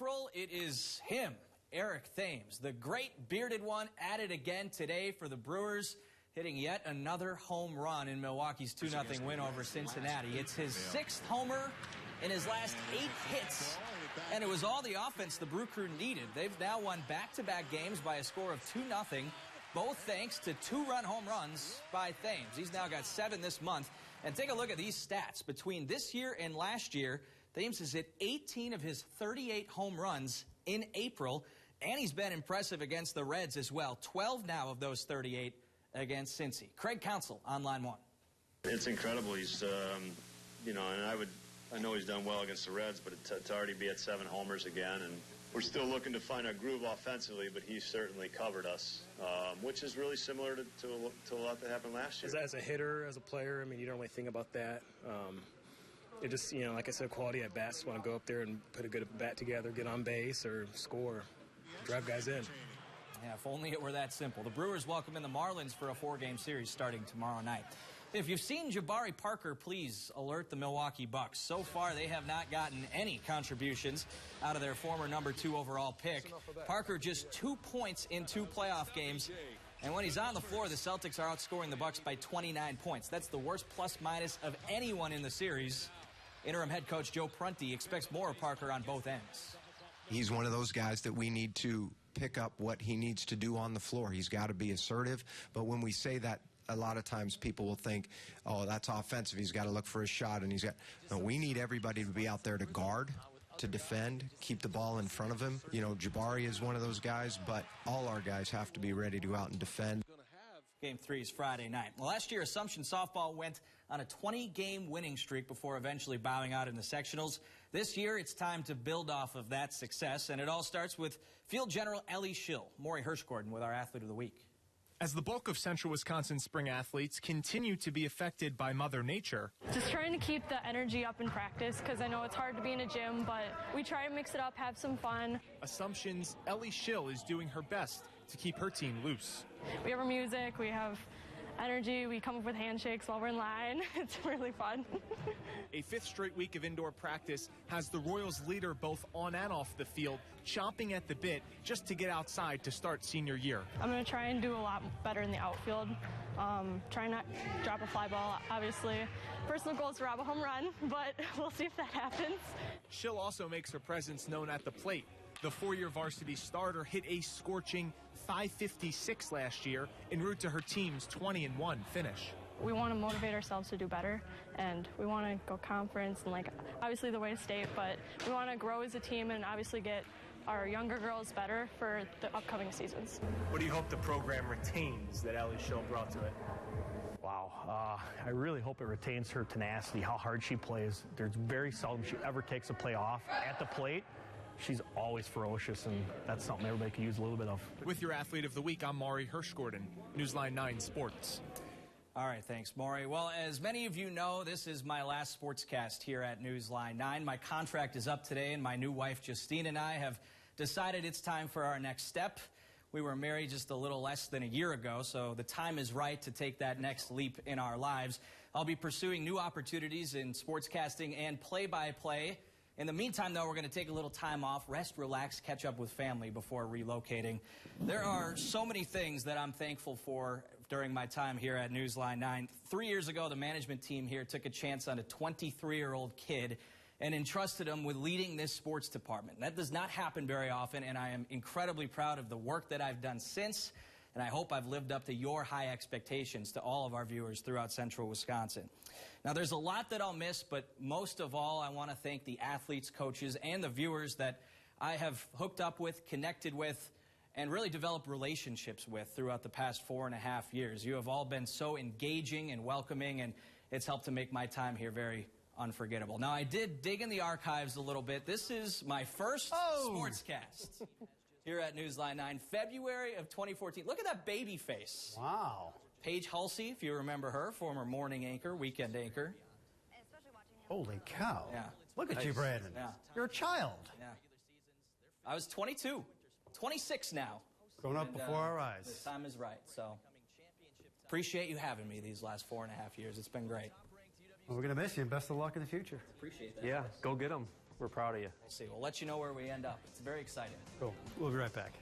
April, it is him, Eric Thames, the great bearded one, at it again today for the Brewers, hitting yet another home run in Milwaukee's 2-0 win over Cincinnati. It's his 6th homer in his last 8 hits, and it was all the offense the Brew Crew needed. They've now won back-to-back games by a score of 2-0, both thanks to 2-run home runs by Thames. He's now got 7 this month. And take a look at these stats. Between this year and last year, Thames has hit 18 of his 38 home runs in April, and he's been impressive against the Reds as well. 12 now of those 38 against Cincy. Craig Counsell on line 1. It's incredible. He's, and I know he's done well against the Reds, but to already be at 7 homers again, and we're still looking to find our groove offensively, but he's certainly covered us, which is really similar to a lot that happened last year. As a hitter, as a player, I mean, you don't really think about that. It just, like I said, quality at bats. Want to go up there and put a good bat together, get on base or score, drive guys in. Yeah, if only it were that simple. The Brewers welcome in the Marlins for a 4-game series starting tomorrow night. If you've seen Jabari Parker, please alert the Milwaukee Bucks. So far, they have not gotten any contributions out of their former #2 overall pick. Parker just 2 points in 2 playoff games. And when he's on the floor, the Celtics are outscoring the Bucks by 29 points. That's the worst plus-minus of anyone in the series. Interim head coach Joe Prunty expects more of Parker on both ends. He's one of those guys that we need to pick up what he needs to do on the floor. He's got to be assertive. But when we say that, a lot of times people will think, oh, that's offensive. He's got to look for a shot. And no, we need everybody to be out there to guard, to defend, keep the ball in front of him. Jabari is one of those guys, but all our guys have to be ready to go out and defend. Game 3 is Friday night. Well, last year, Assumption softball went on a 20-game winning streak before eventually bowing out in the sectionals. This year, it's time to build off of that success, and it all starts with Field General Ellie Schill. Maury Hirschgordon with our Athlete of the Week. As the bulk of Central Wisconsin spring athletes continue to be affected by Mother Nature. Just trying to keep the energy up in practice, because I know it's hard to be in a gym, but we try to mix it up, have some fun. Assumption's Ellie Schill is doing her best to keep her team loose. We have our music, we have energy, we come up with handshakes while we're in line. It's really fun. A 5th straight week of indoor practice has the Royals leader both on and off the field chomping at the bit just to get outside to start senior year. I'm going to try and do a lot better in the outfield. Try not drop a fly ball, obviously. Personal goal is to rob a home run, but we'll see if that happens. Schill also makes her presence known at the plate. The 4-year varsity starter hit a scorching .556 last year en route to her team's 20-1 finish. We want to motivate ourselves to do better, and we want to go conference and, obviously the way to state, but we want to grow as a team and obviously get our younger girls better for the upcoming seasons. What do you hope the program retains that Ellie Schill brought to it? Wow. I really hope it retains her tenacity, how hard she plays. There's very seldom she ever takes a play off at the plate. She's always ferocious, and that's something everybody can use a little bit of. With your Athlete of the Week, I'm Maury Hirschgordon, Newsline 9 Sports. All right, thanks, Maury. Well, as many of you know, this is my last sportscast here at Newsline 9. My contract is up today, and my new wife, Justine, and I have decided it's time for our next step. We were married just a little less than a year ago, so the time is right to take that next leap in our lives. I'll be pursuing new opportunities in sportscasting and play-by-play. In the meantime, though, we're going to take a little time off, rest, relax, catch up with family before relocating. There are so many things that I'm thankful for during my time here at Newsline 9. 3 years ago, the management team here took a chance on a 23-year-old kid and entrusted him with leading this sports department. That does not happen very often, and I am incredibly proud of the work that I've done since, and I hope I've lived up to your high expectations to all of our viewers throughout Central Wisconsin. Now, there's a lot that I'll miss, but most of all, I want to thank the athletes, coaches, and the viewers that I have hooked up with, connected with, and really developed relationships with throughout the past 4.5 years. You have all been so engaging and welcoming, and it's helped to make my time here very unforgettable. Now, I did dig in the archives a little bit. This is my first sportscast here at Newsline 9, February of 2014. Look at that baby face. Wow. Paige Halsey, if you remember her, former morning anchor, weekend anchor. Holy cow. Yeah. Look at you, Brandon. Yeah. You're a child. Yeah. I was 22. 26 now. Grown up before our eyes. The time is right. So appreciate you having me these last 4.5 years. It's been great. Well, we're going to miss you, and best of luck in the future. Appreciate that. Yeah, go get them. We're proud of you. We'll see. We'll let you know where we end up. It's very exciting. Cool. We'll be right back.